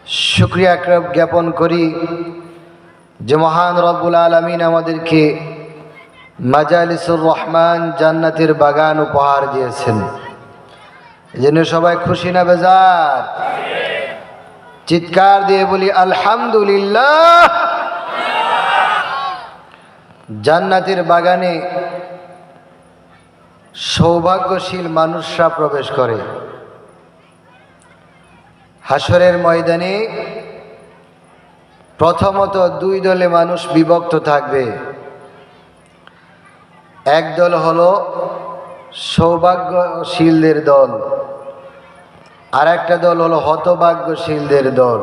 শুকরিয়া জ্ঞাপন করি যে মহান রব্বুল আলামিন আমাদেরকে মাজালিসুর রহমান জান্নাতের বাগান উপহার দিয়েছেন। এজন্য সবাই খুশি না বেজার? চিৎকার দিয়ে বলি আলহামদুলিল্লাহ। জান্নাতের বাগানে সৌভাগ্যশীল মানুষরা প্রবেশ করে। হাসরের ময়দানে প্রথমত দুই দলে মানুষ বিভক্ত থাকবে। এক দল হলো সৌভাগ্যশীলদের দল, আর একটা দল হলো হতভাগ্যশীলদের দল।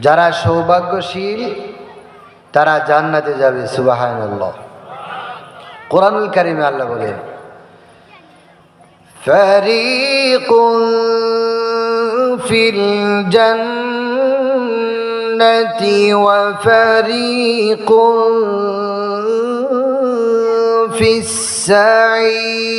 যারা সৌভাগ্যশীল তারা জান্নাতে যাবে। সুবহানাল্লাহ। কোরআনুল কারীমে আল্লাহ বলেন, ফারিকুন ফিল জান্নাতি ওয়া ফারিকুন ফিস সাঈর।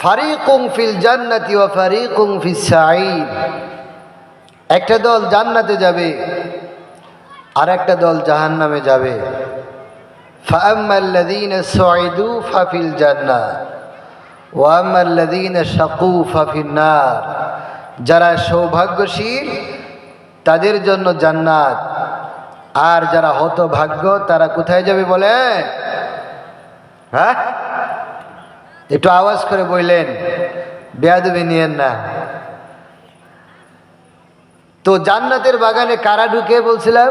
ফারিকুন ফিল জান্নাতি ওয়া ফারিকুন ফিস সাঈর। একটা দল জান্নাতে যাবে আর একটা দল জাহান্নামে যাবে। ফাআম্মাল্লাযীনা সুঈদু ফাফিল জান্নাহ ওয়া আম্মাল্লাযীনা শাকু ফাফিন নার। যারা সৌভাগ্যশীল তাদের জন্য জান্নাত, আর যারা হতভাগ্য তারা কোথায় যাবে বলেন? হ্যাঁ, একটু আওয়াজ করে বললেন, বেয়াদবি নিয়েন না। তো জান্নাতের বাগানে কারা ঢুকে বলছিলাম?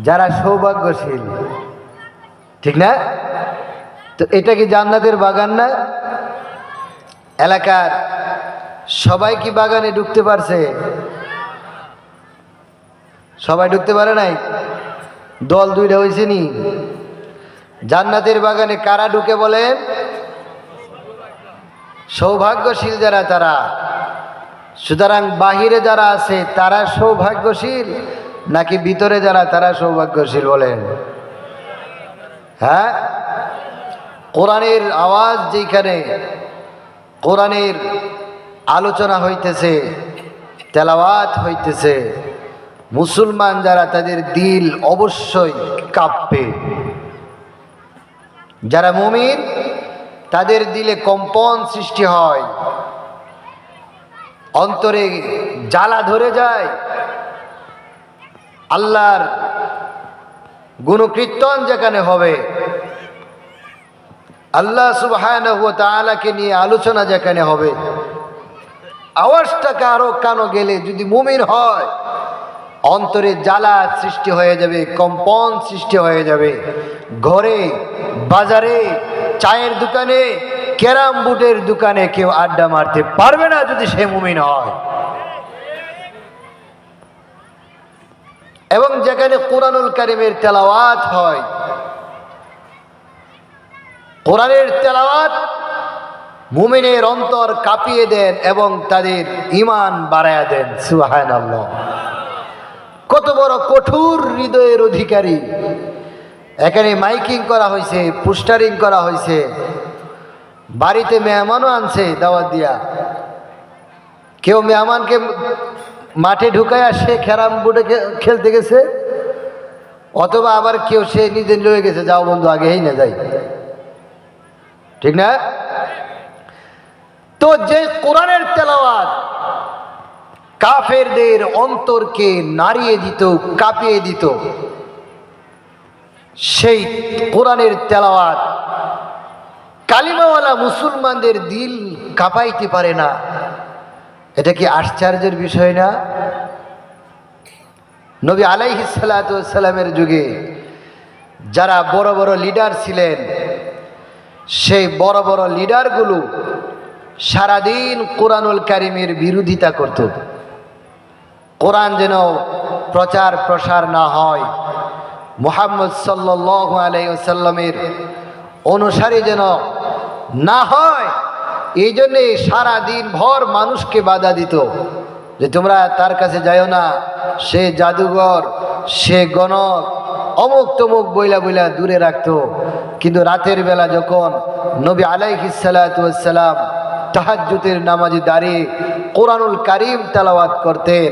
যারা সৌভাগ্যশীল, ঠিক না? তো এটা কি জান্নাতের বাগান না? এলাকার সবাই কি বাগানে ঢুকতে পারছে? সবাই ঢুকতে পারে নাই? দল দুইটা হয়েছে নি? জান্নাতের বাগানে কারা ঢুকে বলেন? সৌভাগ্যশীল যারা তারা। সুতরাং বাহিরে যারা আছে তারা সৌভাগ্যশীল নাকি ভিতরে যারা তারা সৌভাগ্যশীল বলেন? হ্যাঁ, কোরআনের আওয়াজ যেখানে, কোরআনের আলোচনা হইতেছে, তেলাওয়াত হইতেছে, মুসলমান যারা তাদের দিল অবশ্যই কাঁপবে। যারা মুমিন তাদের দিলে কম্পন সৃষ্টি হয়, অন্তরে জ্বালা ধরে যায়। আল্লাহর গুণকীর্তন যেখানে হবে, আল্লাহ সুবহানাহু ওয়া তাআলাকে নিয়ে আলোচনা যেখানে হবে, আওয়াজটা কারো কানো গেলে যদি মুমিন হয়, অন্তরে জ্বালা সৃষ্টি হয়ে যাবে, কম্পন সৃষ্টি হয়ে যাবে। ঘরে, বাজারে, চায়ের দোকানে, ক্যারাম বোর্ডের দোকানে কেউ আড্ডা মারতে পারবে না যদি সে মুমিন হয়। এবং যেখানে কোরআনুল কারীমের তেলাওয়াত হয়, কোরআনের তেলাওয়াত মুমিনের অন্তর কাঁপিয়ে দেন এবং তাদের ঈমান বাড়ায়া দেন। সুবহানাল্লাহ। কত বড় কঠোর হৃদয়ের অধিকারী। এখানে মাইকিং করা হয়েছে, পোস্টারিং করা হয়েছে, বাড়িতে মেহমানও আনছে দাওয়াত দিয়া। কেউ মেহমানকে মাঠে ঢুকায় সে ক্যারাম বোর্ডে খেলতে গেছে, অথবা আবার কেউ সে নিজে লয়ে গেছে, যাও বন্ধু আগেই না যাই, ঠিক না? তো যে কোরআনের তেলাওয়াত কাফেরদের অন্তরকে নাড়িয়ে দিত, কাঁপিয়ে দিত, সেই কোরআনের তেলাওয়াত কালিমাওয়ালা মুসলমানদের দিল কাঁপাইতে পারে না। এটা কি আশ্চর্যের বিষয় না? নবী আলাইহিস সালাতু ওয়াস সালামের যুগে যারা বড় বড় লিডার ছিলেন, সেই বড় বড় লিডারগুলো সারাদিন কোরআনুল কারীমের বিরোধিতা করত। কোরআন যেন প্রচার প্রসার না হয়, মুহাম্মদ সাল্লাল্লাহু আলাইহি ওয়াসাল্লামের অনুসারী যেন না হয়, এই জন্যে সারাদিন ভর মানুষকে বাধা দিত যে তোমরা তার কাছে যাইও না, সে জাদুঘর, সে গণক অমুক তমুক বইলা বইলা দূরে রাখতো, কিন্তু রাতের বেলা যখন নবী আলাইহিস সালাতু ওয়াস সালাম তাহাজ্জুদের নামাজে দাঁড়িয়ে কোরআনুল কারীম তেলাওয়াত করতেন,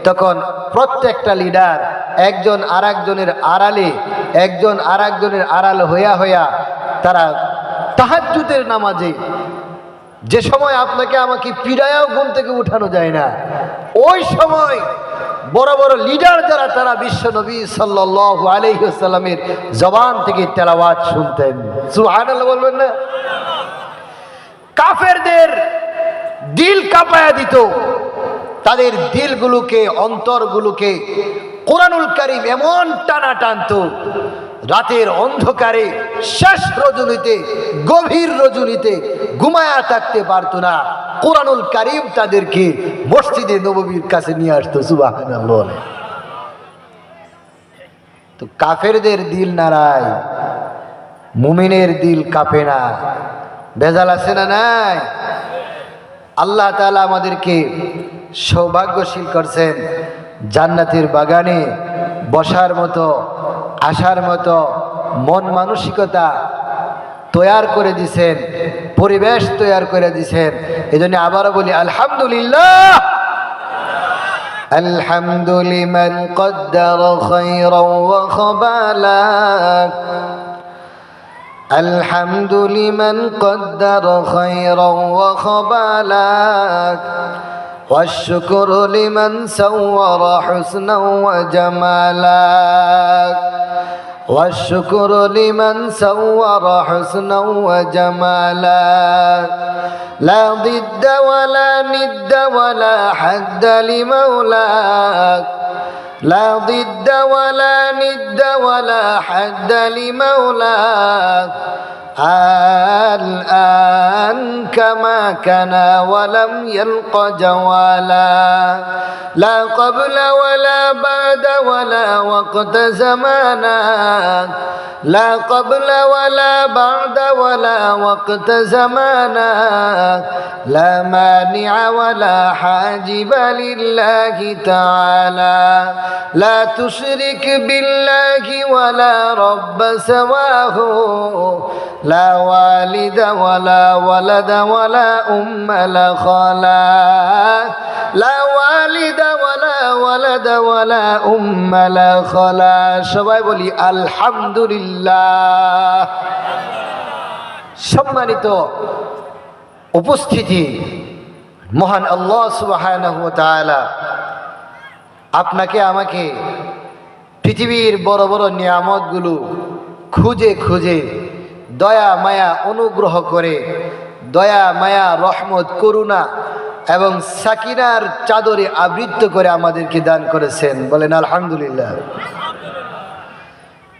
তখন প্রত্যেকটা লিডার একজন আরেকজনের আড়াল হইয়া হইয়া তারা তাহাজ্জুদের নামাজে, যে সময় আপনাকে আমাকে পিড়ায়াও ঘুম থেকে উঠানো যায় না, ওই সময় বড় বড় লিডার যারা তারা বিশ্ব নবী সাল্লাল্লাহু আলাইহি ওয়াসাল্লামের জবান থেকে তেলাওয়াত শুনতেন। সুবহানাল্লাহ বলবেন না? কাফেরদের দিল কাঁপায়া দিত, তাদের দিলগুলোকে, অন্তরগুলোকে কোরআনুল কারীম এমন টানা টানতো, রাতের অন্ধকারে শেষ রজনীতে, গভীর রজনীতে ঘুমায়া থাকতে পারতো না। কোরআনুল কারীম তাদেরকে মসজিদে নববীর কাছে নিয়ে আসতো। সুবহানাল্লাহ। তো কাফেরদের দিল নাড়ায়, মুমিনের দিল কাঁপে না। ভেজাল আছে না নাই? আল্লাহ তাআলা আমাদেরকে সৌভাগ্যশীল করছেন, জান্নাতের বাগানে বসার মতো, আসার মতো মন মানসিকতা তৈয়ার করে দিছেন, পরিবেশ তৈয়ার করে দিছেন। এজন্য আবারও বলি আলহামদুলিল্লাহ। আলহামদুলিমান কদ্দার খায়রান ওয়া খাবালা, আলহামদুলিমান কদ্দার খায়রান ওয়া খাবালা, والشكر لمن سور حسنا وجمالا، والشكر لمن سور حسنا وجمالا، لا ضد ولا ند ولا حد لمولاك، لا ضد ولا ند ولا حد لمولاك، الآن كما كان ولم يلق جوالا، لا قبل ولا بعد ولا وقت زمانا، لا قبل ولا بعد ولا وقت زمانا، لا مانع ولا حاجب لله تعالى، لا تشرك بالله ولا رب سواه، لا والد ولا ولد ولا أم لا خلا، لا والد ولا ولد ولا أم لا خلا। সবাই বলি আলহামদুলিল্লাহ। সম্মানিত উপস্থিতি, মহান আল্লাহ সুবহানাহু ওয়া তাআলা আপনাকে আমাকে পৃথিবীর বড় বড় নিয়ামতগুলো খুঁজে খুঁজে দয়া মায়া অনুগ্রহ করে, দয়া মায়া রহমত করুণা এবং সাকিনার চাদরে আবৃত করে আমাদেরকে দান করেছেন। বলেন আলহামদুলিল্লাহ।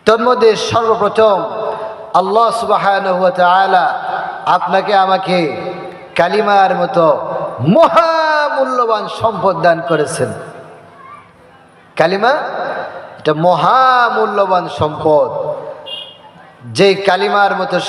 তন্মধ্যে সর্বপ্রথম আল্লাহ সুবহানাহু ওয়া তাআলা আপনাকে আমাকে কালিমার মতো মহামূল্যবান সম্পদ দান করেছেন। কালিমা এটা মহামূল্যবান সম্পদ, যে কালিমার মতো